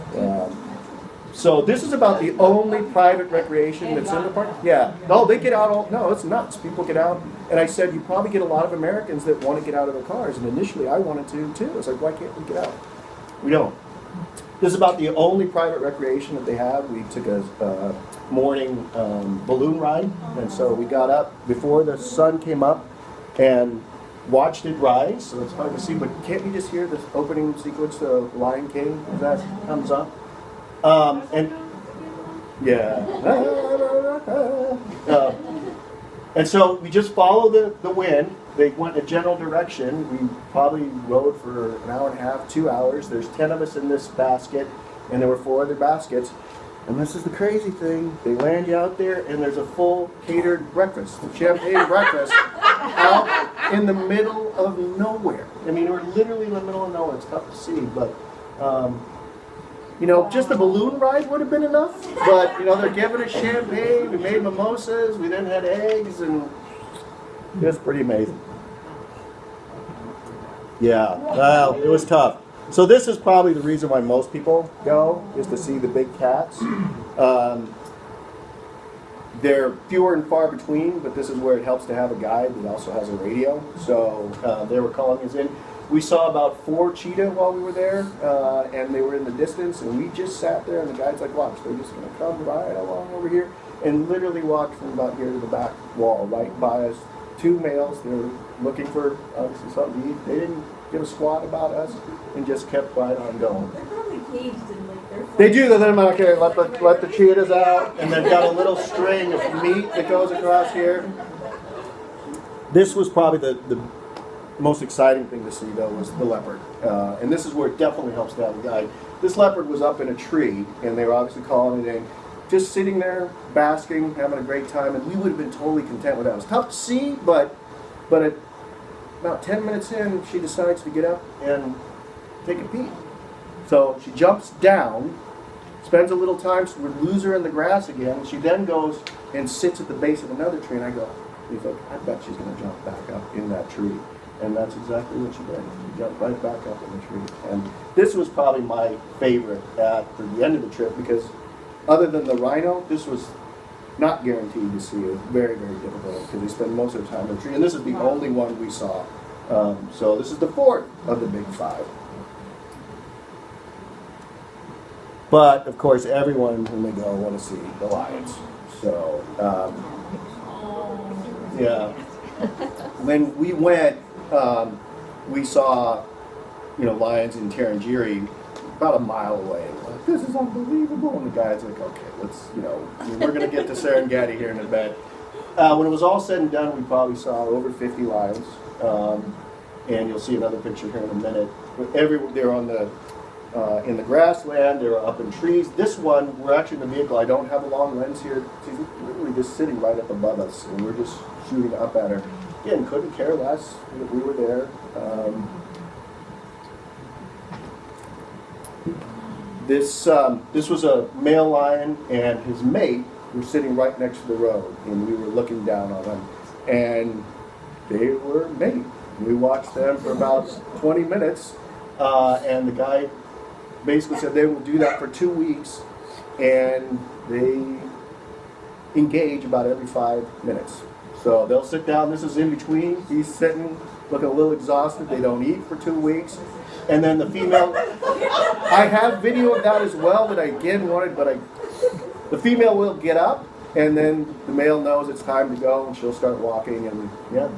So this is about the only private recreation that's in the park. Yeah. No, they get out no, it's nuts. People get out. And I said, you probably get a lot of Americans that want to get out of their cars. And initially I wanted to too. It's like, why can't we get out? We don't. This is about the only private recreation that they have. We took a morning balloon ride. And so we got up before the sun came up and watched it rise. So it's hard to see. But can't you just hear this opening sequence, the Lion King, as that comes up? And yeah, and so we just follow the wind. They went a general direction. We probably rode for an hour and a half, 2 hours. There's 10 of us in this basket, and there were 4 other baskets. And this is the crazy thing. They land you out there, and there's a full catered breakfast, champagne breakfast, out in the middle of nowhere. I mean, we're literally in the middle of nowhere. It's tough to see, but you know, just the balloon ride would have been enough. But, you know, they're giving us champagne. We made mimosas. We then had eggs, and it was pretty amazing. Yeah, well, it was tough. So this is probably the reason why most people go, is to see the big cats. They're fewer and far between, but this is where it helps to have a guide that also has a radio. So they were calling us in. We saw about 4 cheetah while we were there, and they were in the distance, and we just sat there, and the guide's like, watch, they're just going to come right along over here, and literally walked from about here to the back wall, right by us. 2 males, they were looking for obviously something to eat. They didn't give a squat about us, and just kept right on going. They're probably caged in like their. They do, they're like, okay, let the cheetahs out, and they've got a little string of meat that goes across here. This was probably the most exciting thing to see, though, was the leopard. And this is where it definitely helps to have a guide. This leopard was up in a tree, and they were obviously calling it in, just sitting there, basking, having a great time, and we would have been totally content with that. It was tough to see, but at about 10 minutes in, she decides to get up and take a peek. So she jumps down, spends a little time, so we lose her in the grass again. She then goes and sits at the base of another tree, and I go, he's like, I bet she's going to jump back up in that tree. And that's exactly what she did. She jumped right back up in the tree. And this was probably my favorite for the end of the trip, because other than the rhino, this was not guaranteed to see. It was very, very difficult, because we spend most of the time in the tree. And this is the only one we saw. So this is the 4th of the big 5. But, of course, everyone, when they go, want to see the lions. So, yeah. When we went, we saw, lions in Giri about a mile away. We're like, this is unbelievable. And the guide's like, okay, let's, we're going to get to Serengeti here in a bit. When it was all said and done, we probably saw over 50 lions. And you'll see another picture here in a minute. They're on in the grassland, they're up in trees. This one, we're actually in the vehicle. I don't have a long lens here. She's literally just sitting right up above us, and we're just shooting up at her. Again, couldn't care less that we were there. This was a male lion, and his mate were sitting right next to the road, and we were looking down on them, and they were mating. We watched them for about 20 minutes, and the guy basically said they will do that for 2 weeks, and they engage about every 5 minutes. So they'll sit down. This is in between. He's sitting, looking a little exhausted. They don't eat for 2 weeks. And then the female, I have video of that as well that I again wanted, but the female will get up, and then the male knows it's time to go, and she'll start walking, and yeah,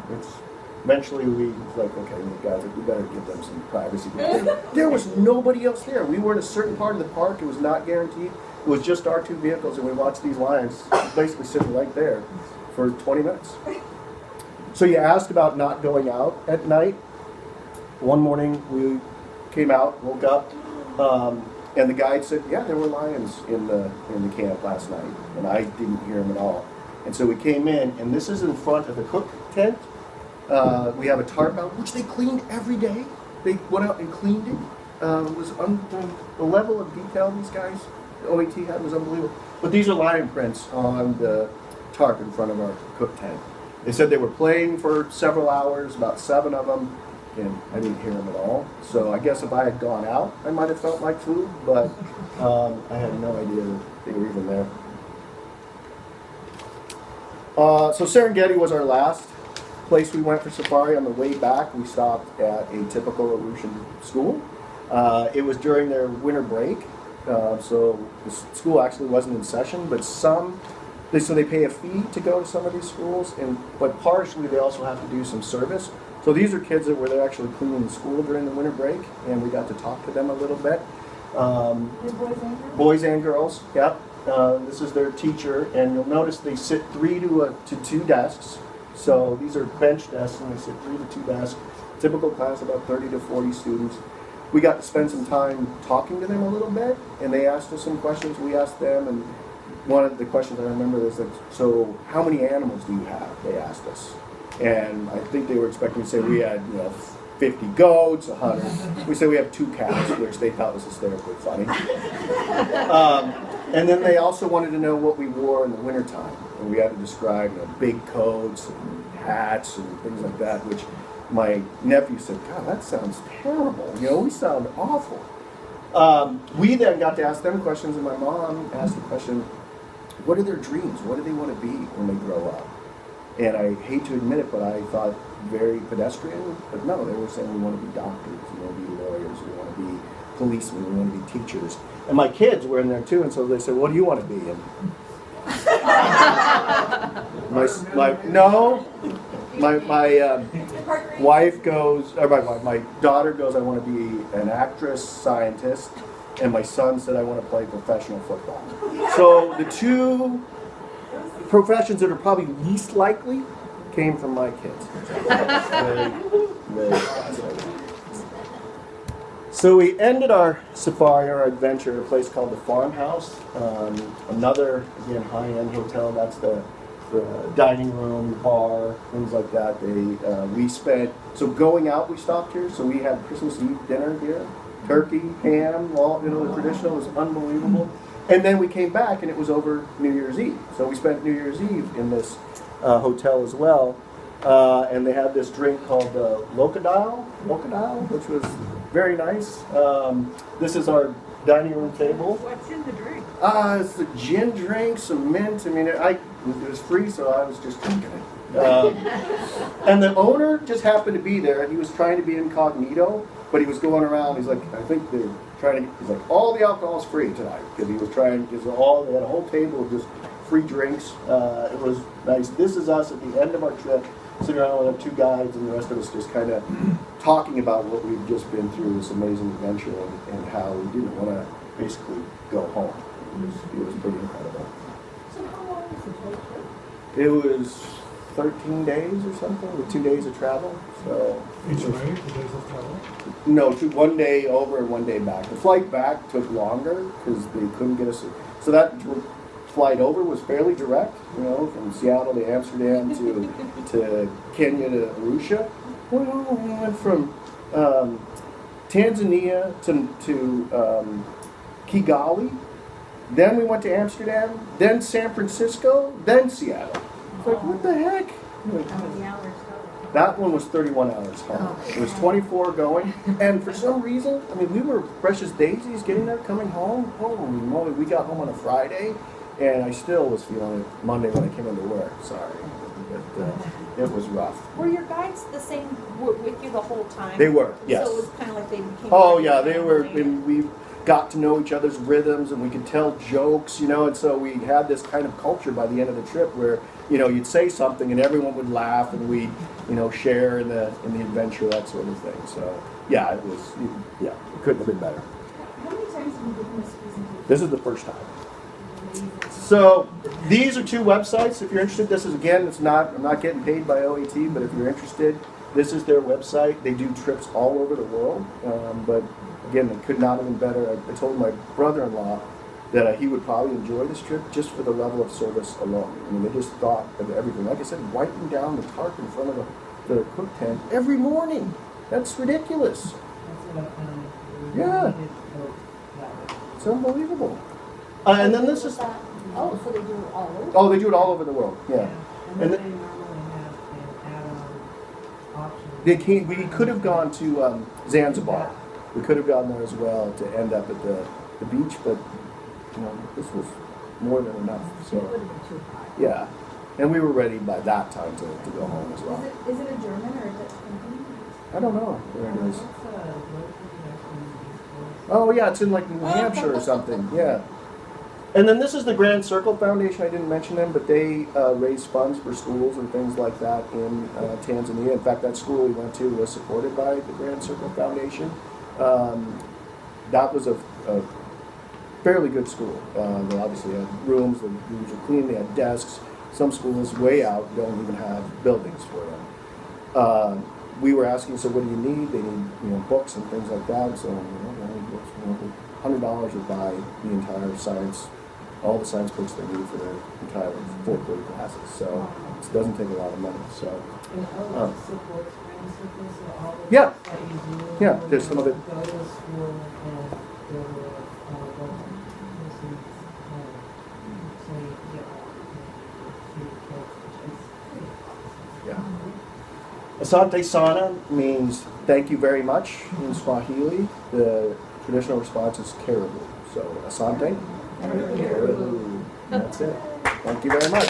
eventually we was like, okay, guys, we better give them some privacy. There was nobody else there. We were in a certain part of the park. It was not guaranteed. It was just our two vehicles, and we watched these lions basically sitting right there for 20 minutes. So you asked about not going out at night. One morning we came out, woke up, and the guide said, yeah, there were lions in the camp last night, and I didn't hear them at all. And so we came in, and this is in front of the cook tent. We have a tarp out, which they cleaned every day. They went out and cleaned it. It was the level of detail these guys, the OAT had, was unbelievable. But these are lion prints on the tarp in front of our cook tent. They said they were playing for several hours, about 7 of them, and I didn't hear them at all. So I guess if I had gone out, I might have felt like food, but I had no idea that they were even there. So Serengeti was our last place we went for safari. On the way back, we stopped at a typical Arushan school. It was during their winter break, so the school actually wasn't in session, but so they pay a fee to go to some of these schools, but partially they also have to do some service. So these are kids that were there actually cleaning the school during the winter break, and we got to talk to them a little bit. Boys and girls, yep. This is their teacher, and you'll notice they sit 3 to 2 desks. So these are bench desks, and they sit 3 to 2 desks. Typical class, about 30 to 40 students. We got to spend some time talking to them a little bit, and they asked us some questions. We asked them, and one of the questions I remember was like, so how many animals do you have? They asked us. And I think they were expecting to say we had, 50 goats, 100. We said we have 2 cats, which they thought was hysterically funny. And then they also wanted to know what we wore in the wintertime. And we had to describe big coats and hats and things like that, which my nephew said, God, that sounds terrible. We sound awful. We then got to ask them questions, and my mom asked the question, what are their dreams? What do they want to be when they grow up? And I hate to admit it, but I thought very pedestrian. But no, they were saying we want to be doctors, we want to be lawyers, we want to be policemen, we want to be teachers. And my kids were in there too, and so they said, what do you want to be? And my wife goes, or my daughter goes, I want to be an actress, scientist, and my son said, I want to play professional football. So the 2 professions that are probably least likely came from my kids. Very, very fascinating. So we ended our safari, our adventure, at a place called the Farmhouse. Another, again, high-end hotel. That's the dining room, bar, things like that. We spent, so going out, we stopped here. So we had Christmas Eve dinner here. Turkey, ham, the traditional was unbelievable. And then we came back, and it was over New Year's Eve. So we spent New Year's Eve in this hotel as well. And they had this drink called Locodile, which was very nice. This is our dining room table. What's in the drink? It's a gin drink, some mint. I mean, it was free, so I was just drinking it. And the owner just happened to be there. He was trying to be incognito, but he was going around. He's like, I think they're trying to. He's like, all the alcohol's free tonight, because he was trying. Because they had a whole table of just free drinks. It was nice. This is us at the end of our trip, sitting around with 2 guides, and the rest of us just kind of talking about what we've just been through, this amazing adventure, and how we didn't want to basically go home. It was pretty incredible. So how long was the whole trip? It was 13 days or something, with 2 days of travel. So Each way, 2 days of travel? no, 1 day over and 1 day back. The flight back took longer because they couldn't get us. So that flight over was fairly direct, from Seattle to Amsterdam to Kenya to Arusha. Well, we went from Tanzania to Kigali. Then we went to Amsterdam, then San Francisco, then Seattle. It's like, what the heck? How many hours total? That one was 31 hours home. It was 24 going. And for some reason, we were precious daisies getting there, coming home. Holy moly, we got home on a Friday, and I still was feeling it Monday when I came into work. Sorry. But it was rough. Were your guides the same with you the whole time? They were, yes. So it was kind of like they became. Oh, yeah, they were. And got to know each other's rhythms, and we could tell jokes, and so we had this kind of culture by the end of the trip where, you'd say something and everyone would laugh, and we'd, share in the adventure, that sort of thing. So, yeah, it couldn't have been better. How many times have you given this presentation? This is the first time. So these are 2 websites. If you're interested, this is, again, I'm not getting paid by OET, but if you're interested, this is their website. They do trips all over the world, but again, it could not have been better. I told my brother-in-law that he would probably enjoy this trip just for the level of service alone. I mean, they just thought of everything. Like I said, wiping down the tarp in front of the cook tent every morning. That's ridiculous. Yeah. It's unbelievable. And then this is... Oh, so they do it all over? Oh, they do it all over the world, yeah. And And then they normally have an add-on option. They came, we could have gone to Zanzibar. We could have gone there as well to end up at the beach, but this was more than enough. It So would have been too high. yeah, and we were ready by that time to go home as well. Is it a German or a Dutch company? I don't know where it is. What's local Oh yeah, it's in like New Hampshire or something. Yeah. And then this is the Grand Circle Foundation. I didn't mention them, but they raise funds for schools and things like that in Tanzania. In fact, that school we went to was supported by the Grand Circle Foundation. That was a fairly good school. They obviously had rooms, the rooms were clean, they had desks. Some schools way out don't even have buildings for them. We were asking, so what do you need? They need books and things like that. So $100 would buy the entire science, all the science books they need for their entire 4th grade classes. So it doesn't take a lot of money. So supports Grand Circle, so all the yeah. things that you do. Yeah, there's some of it. Go to school and go to local listen, so you get Yeah. Asante Sana means thank you very much in Swahili. The traditional response is caribou. So Asante. Caribou. That's it. Thank you very much.